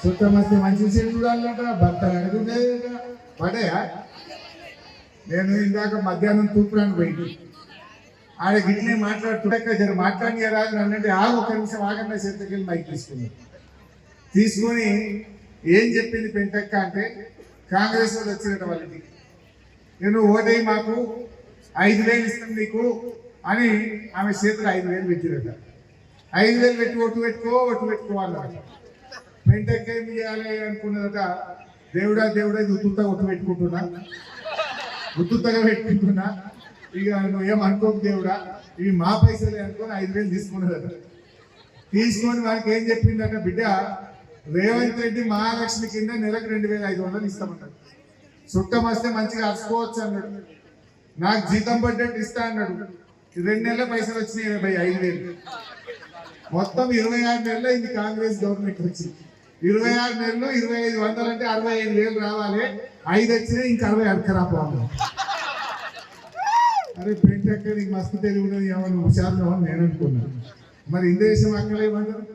చుట్టమస్తే మంచి సీన్ చూడాలట, భర్త అడుగుండేదట పడయా. నేను ఇందాక మధ్యాహ్నం తూపురానికి పోయింది, ఆడ గిట్లే మాట్లాడుతుండక జర మాట్లాడి రాదు అన్నట్టు ఒక నిమిషం ఆగన్న చేతికి మైక్ తీసుకొని ఏం చెప్పింది పెంటక్క అంటే, కాంగ్రెస్ వాళ్ళు వచ్చినట వాళ్ళకి, నేను ఓటేయి మాకు 5,000 ఇస్తాం నీకు అని ఆమె చేతులు 5,000 పెట్టిరట. 5,000 పెట్టి ఓటు పెట్టుకోవాలి. పెంటక్క ఏం చేయాలి అనుకున్నదట, దేవుడా ఇది ఉత్తుగా ఒట్టు పెట్టుకుంటున్నా, ఉత్తుగా పెట్టుకుంటున్నా, ఇక నువ్వు ఏమనుకోకు దేవుడా, ఇవి మా పైసలే అనుకొని 5,000 తీసుకున్నదట. తీసుకొని వాళ్ళకి ఏం చెప్పిందట, బిడ్డ రేవంత్ రెడ్డి మహాలక్ష్మి కింద నెలకు 2,500 ఇస్తామన్నాడు. చుట్టం వస్తే మంచిగా అరుచుకోవచ్చు అన్నాడు. నాకు జీతం పడ్డట్టు ఇస్తా అన్నాడు. 2 నెలల పైసలు వచ్చినాయి 5,000. మొత్తం 26 నెలలు ఇది కాంగ్రెస్ గవర్నమెంట్ వచ్చి. 26 నెలలు 2,500 అంటే 65,000 రావాలి. 5 వచ్చినాయి, ఇంకా 60 అడకరాపోవాలి. అరే పెంటక్క నీకు మస్తు తెలివి ఏమన్నా హుషారులో నేను అనుకున్నాను. మరి ఇందేశం అక్కలేమన్నారు,